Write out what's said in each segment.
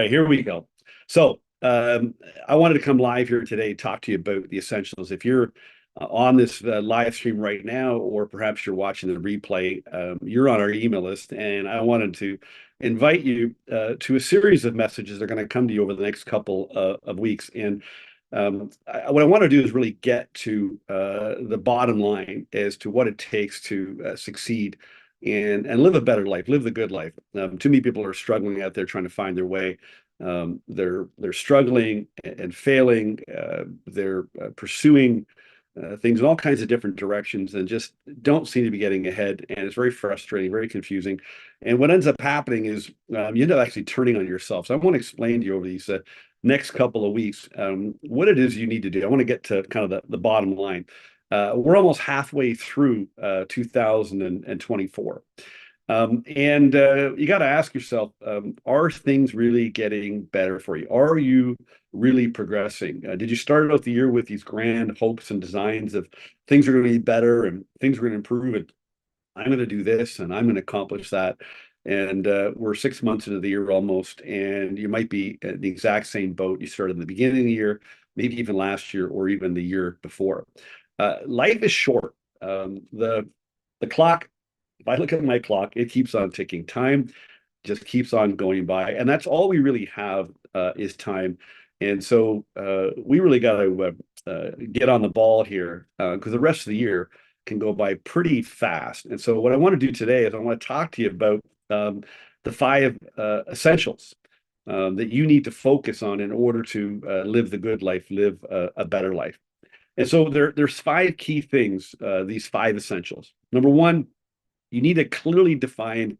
right, here we go. So, I wanted to come live here today, talk to you about the essentials. If you're on this live stream right now, or perhaps you're watching the replay, you're on our email list, and I wanted to invite you to a series of messages that are going to come to you over the next couple of weeks. And what I want to do is really get to the bottom line as to what it takes to succeed and live a better life, live the good life. Too many people are struggling out there trying to find their way. They're struggling and failing. They're pursuing things in all kinds of different directions and just don't seem to be getting ahead. And it's very frustrating, very confusing. And what ends up happening is you end up actually turning on yourself. So I want to explain to you over these next couple of weeks what it is you need to do. I want to get to kind of the bottom line. We're almost halfway through 2024. And you got to ask yourself, are things really getting better for you? Are you really progressing? Did you start out the year with these grand hopes and designs of things are going to be better and things are going to improve and I'm going to do this and I'm going to accomplish that? And we're 6 months into the year almost, and you might be at the exact same boat you started in the beginning of the year, maybe even last year or even the year before. Life is short. The clock, if I look at my clock, it keeps on ticking. Time just keeps on going by, and that's all we really have is time. And so we really got to get on the ball here because the rest of the year can go by pretty fast. And so what I want to do today is I want to talk to you about the five essentials that you need to focus on in order to live the good life, live a better life. And so there's five key things, these five essentials. Number one, you need a clearly defined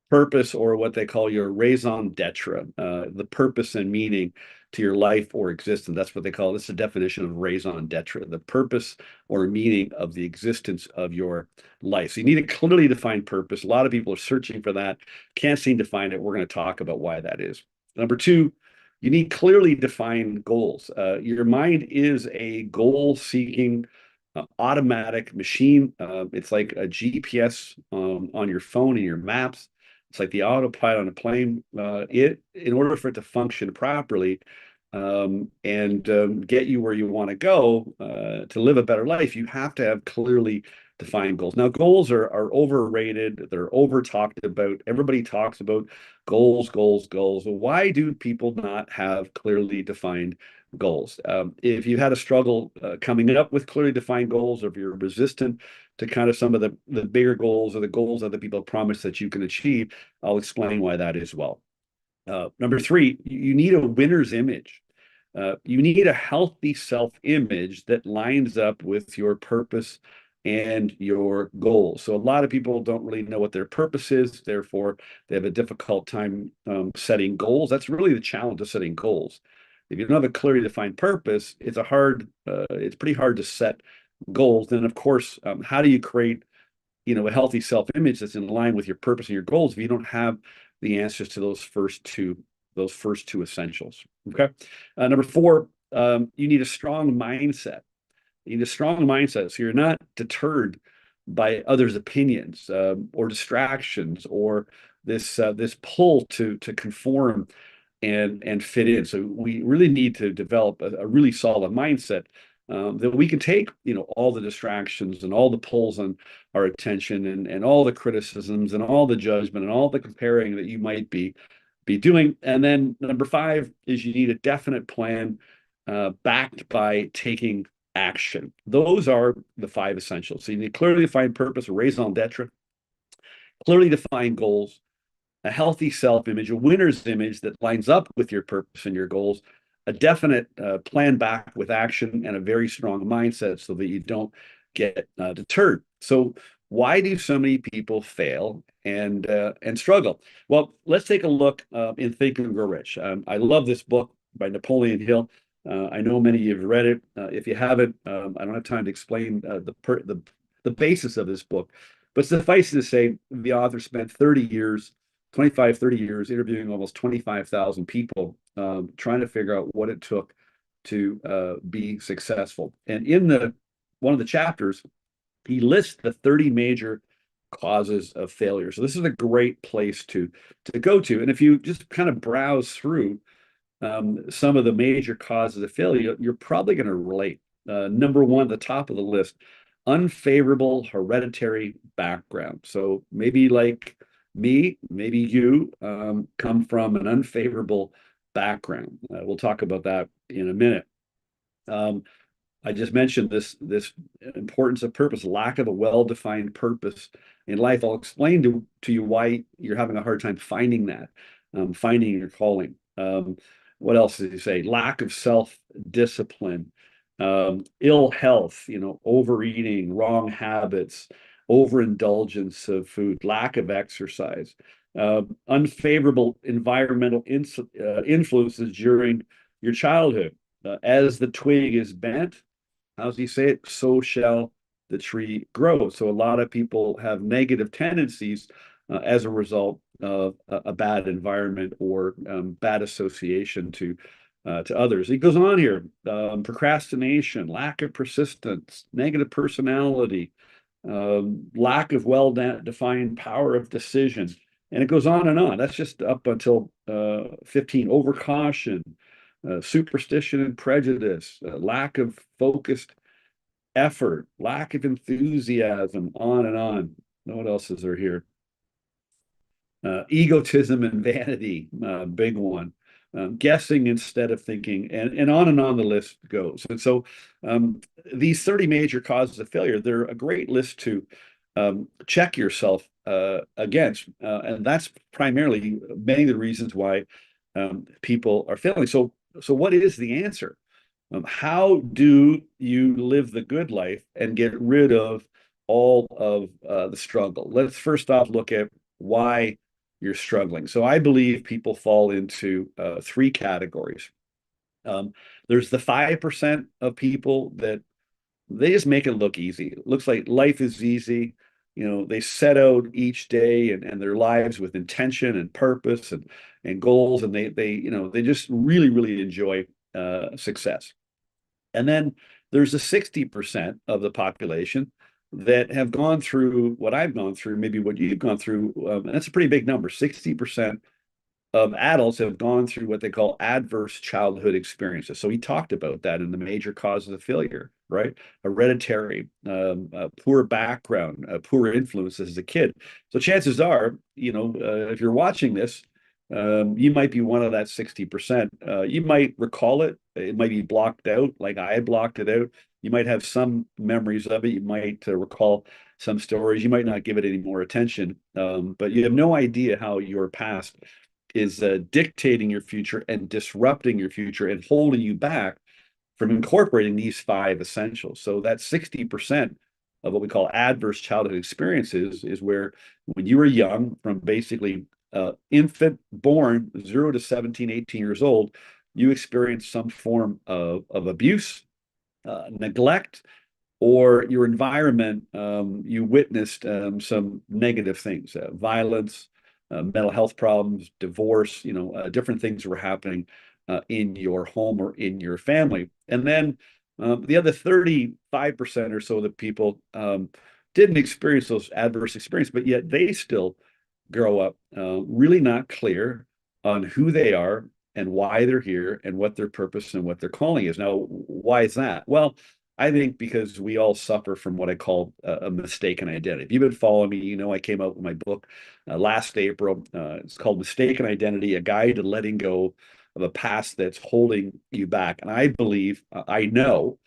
purpose, or what they call your raison d'etre, the purpose and meaning to your life or existence. That's what they call this, is the definition of raison d'etre, the purpose or meaning of the existence of your life. So you need a clearly defined purpose. A lot of people are searching for that, can't seem to find it. We're going to talk about why that is. Number two, you need clearly defined goals. Your mind is a goal-seeking automatic machine. It's like a GPS on your phone and your maps. It's like the autopilot on a plane. In order for it to function properly and get you where you want to go to live a better life, you have to have clearly defined goals. Now, goals are overrated. They're over talked about. Everybody talks about goals, goals, goals. Why do people not have clearly defined goals? If you've had a struggle coming up with clearly defined goals, or if you're resistant to kind of some of the bigger goals or the goals other people promise that you can achieve, I'll explain why that is well. Number three, you need a winner's image. You need a healthy self-image that lines up with your purpose and your goals. So a lot of people don't really know what their purpose is. Therefore, they have a difficult time setting goals. That's really the challenge of setting goals. If you don't have a clearly defined purpose, it's pretty hard to set goals. And of course, how do you create, a healthy self-image that's in line with your purpose and your goals if you don't have the answers to those first two essentials? Okay. Number four, you need a strong mindset. You need a strong mindset so you're not deterred by others' opinions or distractions or this pull to conform and fit in. So we really need to develop a really solid mindset that we can take, all the distractions and all the pulls on our attention and all the criticisms and all the judgment and all the comparing that you might be doing. And then number five is you need a definite plan backed by taking action. Those are the five essentials. So you need clearly defined purpose, a raison d'etre, clearly defined goals, a healthy self-image, a winner's image that lines up with your purpose and your goals, a definite plan back with action, and a very strong mindset so that you don't get deterred. So why do so many people fail and struggle? Well, let's take a look in Think and Grow Rich. I love this book by Napoleon Hill. I know many of you have read it. If you haven't, I don't have time to explain the basis of this book, but suffice it to say, the author spent 30 years interviewing almost 25,000 people, trying to figure out what it took to be successful. And in one of the chapters, he lists the 30 major causes of failure. So this is a great place to go to. And if you just kind of browse through some of the major causes of failure, you're probably going to relate. Number one, the top of the list, unfavorable hereditary background. So maybe like me, maybe you come from an unfavorable background. We'll talk about that in a minute. Um, I just mentioned this importance of purpose, lack of a well-defined purpose in life. I'll explain to you why you're having a hard time finding that, finding your calling. What else did he say? Lack of self-discipline, ill health, overeating, wrong habits, overindulgence of food, lack of exercise, unfavorable environmental influences during your childhood. As the twig is bent, how does he say it? So shall the tree grow. So a lot of people have negative tendencies as a result of a bad environment or bad association to others. He goes on here: procrastination, lack of persistence, negative personality, lack of well-defined power of decision, and it goes on and on. That's just up until 15. Overcaution, superstition and prejudice, lack of focused effort, lack of enthusiasm, on and on. What else is there here? Egotism and vanity, big one. Guessing instead of thinking, and on the list goes. And so these 30 major causes of failure, they're a great list to check yourself against. And that's primarily many of the reasons why people are failing. So what is the answer? How do you live the good life and get rid of all of the struggle? Let's first off look at why you're struggling. So I believe people fall into three categories. There's the 5% of people that they just make it look easy. It looks like life is easy. They set out each day and their lives with intention and purpose and goals, and they just really, really enjoy success. And then there's a 60% of the population that have gone through what I've gone through, maybe what you've gone through. And that's a pretty big number. 60% of adults have gone through what they call adverse childhood experiences. So he talked about that in the major causes of failure, right? Hereditary, poor background, poor influences as a kid. So chances are, if you're watching this, you might be one of that 60%. You might recall it. It might be blocked out, like I blocked it out. You might have some memories of it. You might recall some stories. You might not give it any more attention, but you have no idea how your past is dictating your future and disrupting your future and holding you back from incorporating these five essentials. So that 60% of what we call adverse childhood experiences is where when you were young, from basically infant born 0 to 17, 18 years old, you experienced some form of abuse, neglect, or your environment, you witnessed some negative things, violence, mental health problems, divorce, different things were happening in your home or in your family. And then the other 35% or so of the people didn't experience those adverse experiences, but yet they still grow up really not clear on who they are and why they're here and what their purpose and what their calling is. Now, why is that? Well, I think because we all suffer from what I call a mistaken identity. If you've been following me, I came out with my book last April. It's called Mistaken Identity, A Guide to Letting Go of a Past That's Holding You Back. And I believe, I know,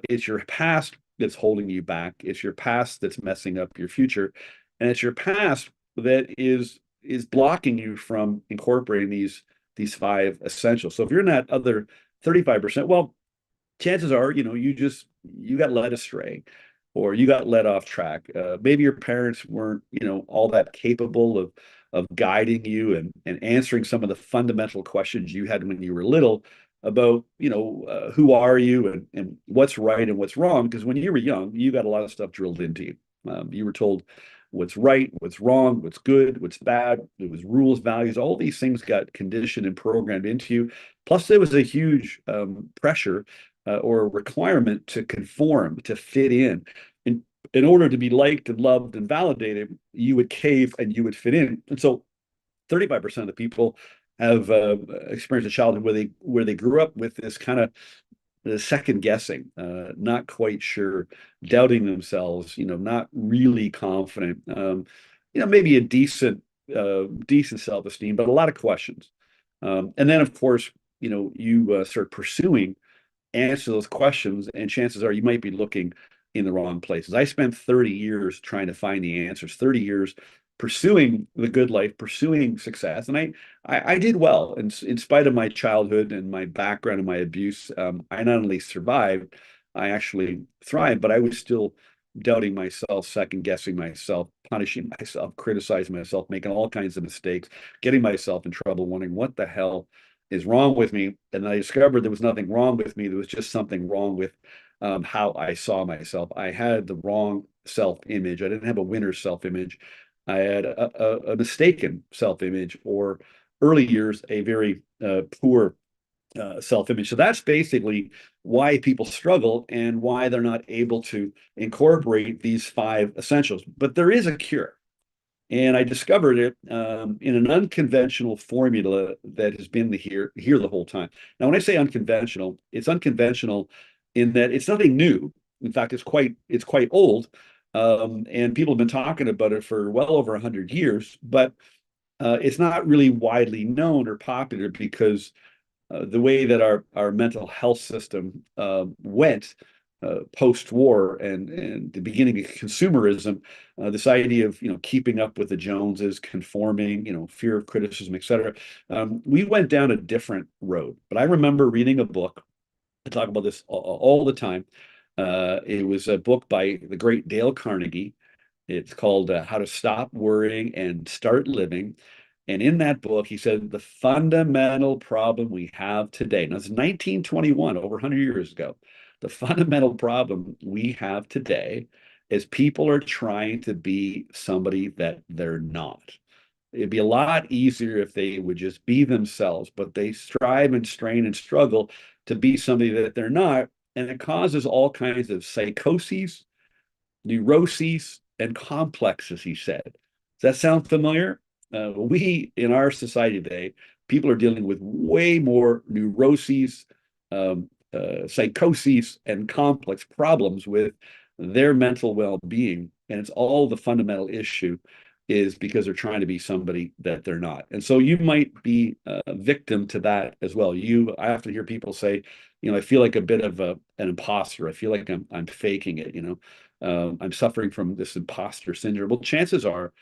it's your past that's holding you back. It's your past that's messing up your future. And it's your past that is blocking you from incorporating these five essentials. So if you're in that other 35%, well, chances are, you got led astray or you got led off track. Maybe your parents weren't, all that capable of guiding you and answering some of the fundamental questions you had when you were little about, who are you and what's right and what's wrong. Because when you were young, you got a lot of stuff drilled into you. You were told what's right, what's wrong, what's good, what's bad. It was rules, values, all these things got conditioned and programmed into you. Plus, there was a huge pressure or a requirement to conform, to fit in. And in order to be liked and loved and validated, you would cave and you would fit in. And so 35% of the people have experienced a childhood where they grew up with this kind of second guessing, not quite sure, doubting themselves, not really confident, maybe a decent self-esteem, but a lot of questions. And then, of course, you start pursuing answer those questions, and chances are you might be looking in the wrong places. I spent 30 years trying to find the answers, 30 years pursuing the good life, pursuing success. And I did well in spite of my childhood and my background and my abuse. I not only survived, I actually thrived, but I was still doubting myself, second guessing myself, punishing myself, criticizing myself, making all kinds of mistakes, getting myself in trouble, wondering what the hell is wrong with me. And I discovered there was nothing wrong with me. There was just something wrong with how I saw myself. I had the wrong self-image. I didn't have a winner's self-image. I had a mistaken self-image, or early years, a very poor self-image. So that's basically why people struggle and why they're not able to incorporate these 5 essentials. But there is a cure. And I discovered it in an unconventional formula that has been here the whole time. Now, when I say unconventional, it's unconventional in that it's nothing new. In fact, it's quite old, and people have been talking about it for well over 100 years. But it's not really widely known or popular because the way that our mental health system went post-war and the beginning of consumerism, this idea of keeping up with the Joneses, conforming, fear of criticism, etc. We went down a different road. But I remember reading a book. I talk about this all the time. It was a book by the great Dale Carnegie. It's called How to Stop Worrying and Start Living. And in that book, he said the fundamental problem we have today, now it's 1921, over 100 years ago, the fundamental problem we have today is people are trying to be somebody that they're not. It'd be a lot easier if they would just be themselves, but they strive and strain and struggle to be somebody that they're not. And it causes all kinds of psychoses, neuroses, and complexes, he said. Does that sound familiar? We, in our society today, people are dealing with way more neuroses, psychoses, and complex problems with their mental well-being. And it's all the fundamental issue is because they're trying to be somebody that they're not. And so you might be a victim to that as well. I often hear people say, I feel like a bit of an imposter. I feel like I'm faking it, I'm suffering from this imposter syndrome. Well, chances are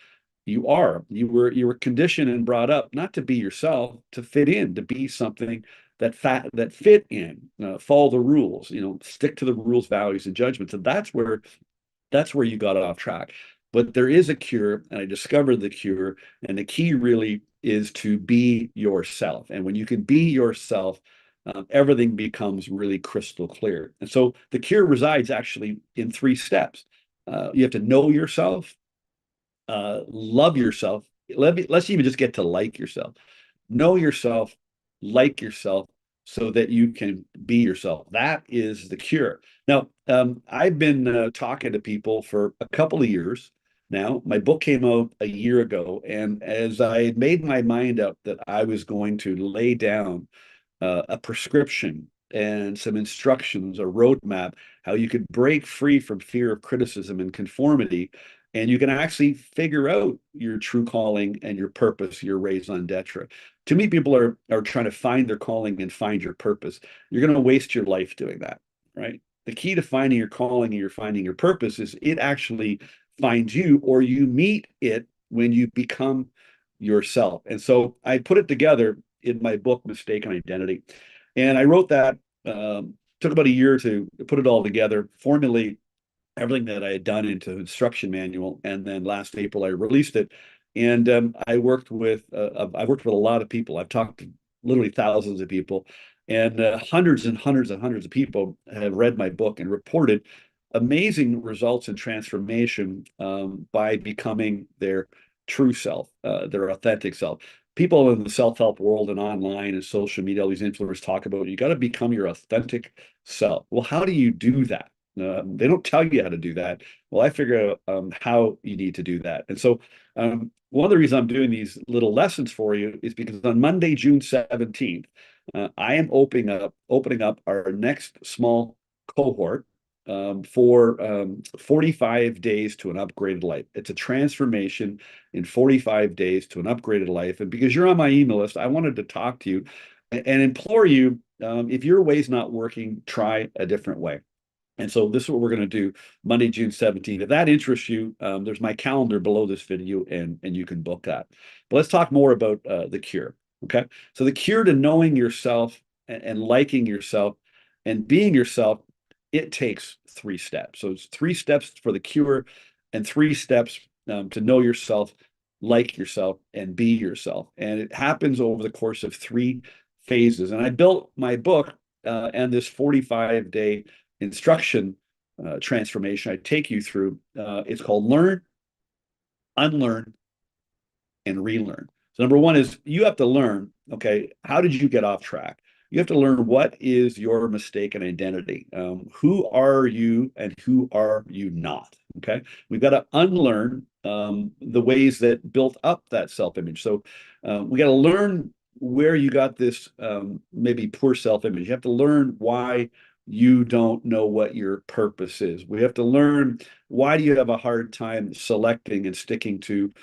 you were conditioned and brought up not to be yourself, to fit in, to be something that fit in, follow the rules, stick to the rules, values, and judgments. And that's where you got off track. But there is a cure, and I discovered the cure. And the key really is to be yourself. And when you can be yourself, everything becomes really crystal clear. And so the cure resides actually in 3 steps. You have to know yourself, love yourself. Let's even just get to like yourself. Know yourself, like yourself, so that you can be yourself. That is the cure. Now, I've been talking to people for a couple of years now. My book came out a year ago, and as I had made my mind up that I was going to lay down a prescription and some instructions, a roadmap, how you could break free from fear of criticism and conformity, and you can actually figure out your true calling and your purpose, your raison d'etre. Too many people are trying to find their calling and find your purpose. You're going to waste your life doing that, right? The key to finding your calling and you're finding your purpose is it actually finds you, or you meet it when you become yourself. And so I put it together in my book, Mistaken Identity. And I wrote that, took about a year to put it all together, formulate everything that I had done into instruction manual. And then last April, I released it. And I worked with a lot of people. I've talked to literally thousands of people, and hundreds and hundreds and hundreds of people have read my book and reported amazing results and transformation by becoming their true self, their authentic self. People in the self-help world and online and social media, all these influencers talk about you got to become your authentic self. Well, how do you do that? They don't tell you how to do that. Well, I figure out how you need to do that. And so one of the reasons I'm doing these little lessons for you is because on Monday, June 17th, I am opening up our next small cohort for 45 days to an upgraded life. It's a transformation in 45 days to an upgraded life. And because you're on my email list, I wanted to talk to you and implore you, if your way's not working, try a different way. And so this is what we're going to do Monday, June 17th. If that interests you, there's my calendar below this video and you can book that. But let's talk more about the cure. Okay. So the cure to knowing yourself and liking yourself and being yourself, it takes 3 steps. So it's 3 steps for the cure and 3 steps to know yourself, like yourself, and be yourself. And it happens over the course of 3 phases. And I built my book and this 45-day instruction transformation I take you through. It's called Learn, Unlearn, and Relearn. So number one is you have to learn, okay, how did you get off track? You have to learn what is your mistaken identity. Who are you and who are you not? Okay. We've got to unlearn the ways that built up that self-image. So we got to learn where you got this maybe poor self-image. You have to learn why you don't know what your purpose is. We have to learn why do you have a hard time selecting and sticking to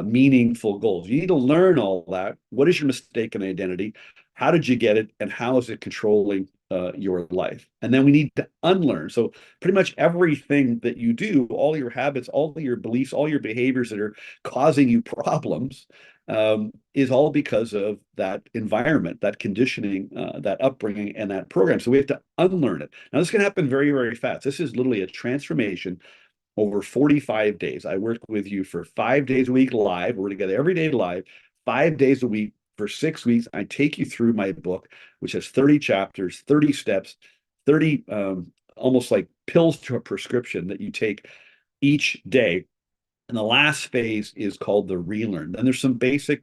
meaningful goals. You need to learn all that. What is your mistaken identity? How did you get it? And how is it controlling your life? And then we need to unlearn. So pretty much everything that you do, all your habits, all your beliefs, all your behaviors that are causing you problems is all because of that environment, that conditioning, that upbringing, and that program. So we have to unlearn it. Now, this can happen very, very fast. This is literally a transformation over 45 days. I work with you for 5 days a week live. We're together every day live, 5 days a week for 6 weeks. I take you through my book, which has 30 chapters, 30 steps, 30 almost like pills to a prescription that you take each day. And the last phase is called the relearn. Then there's some basic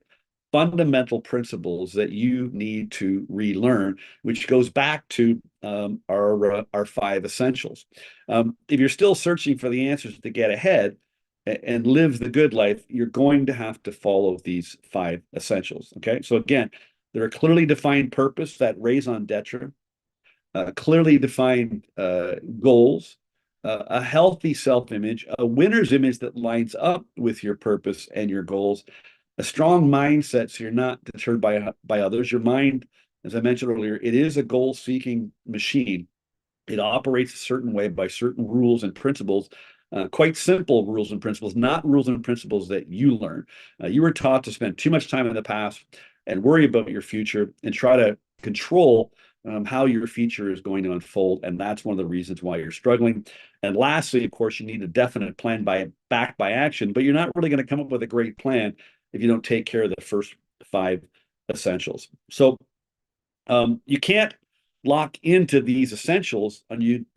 fundamental principles that you need to relearn, which goes back to our 5 essentials. If you're still searching for the answers to get ahead and live the good life, you're going to have to follow these 5 essentials. Okay. So again, there are clearly defined purpose, that raison d'etre, clearly defined goals, a healthy self-image, a winner's image that lines up with your purpose and your goals, a strong mindset so you're not deterred by others. Your mind, as I mentioned earlier, it is a goal-seeking machine. It operates a certain way by certain rules and principles, quite simple rules and principles, not rules and principles that you learn. You were taught to spend too much time in the past and worry about your future and try to control how your future is going to unfold. And that's one of the reasons why you're struggling. And lastly, of course, you need a definite plan backed by action, but you're not really going to come up with a great plan if you don't take care of the first 5 essentials. So you can't lock into these essentials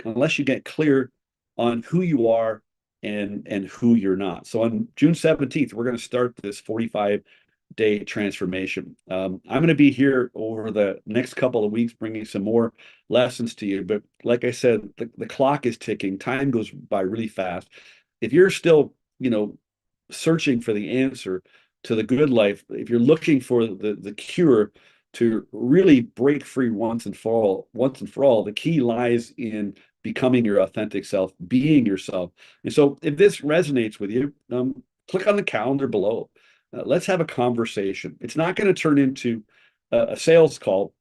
unless you get clear on who you are and who you're not. So on June 17th, we're going to start this 45-day transformation. I'm going to be here over the next couple of weeks bringing some more lessons to you. But like I said, the clock is ticking. Time goes by really fast. If you're still, searching for the answer to the good life, if you're looking for the cure to really break free once and for all, the key lies in becoming your authentic self, being yourself. And so if this resonates with you, click on the calendar below. Let's have a conversation. It's not going to turn into a sales call,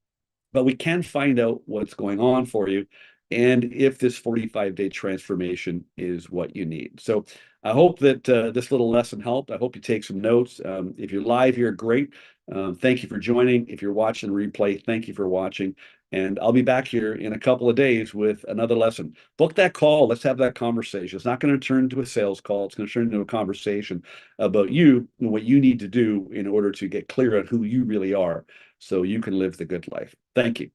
but we can find out what's going on for you and if this 45-day transformation is what you need. So I hope that this little lesson helped. I hope you take some notes. If you're live here, great. Thank you for joining. If you're watching replay, thank you for watching. And I'll be back here in a couple of days with another lesson. Book that call. Let's have that conversation. It's not going to turn into a sales call. It's going to turn into a conversation about you and what you need to do in order to get clear on who you really are so you can live the good life. Thank you.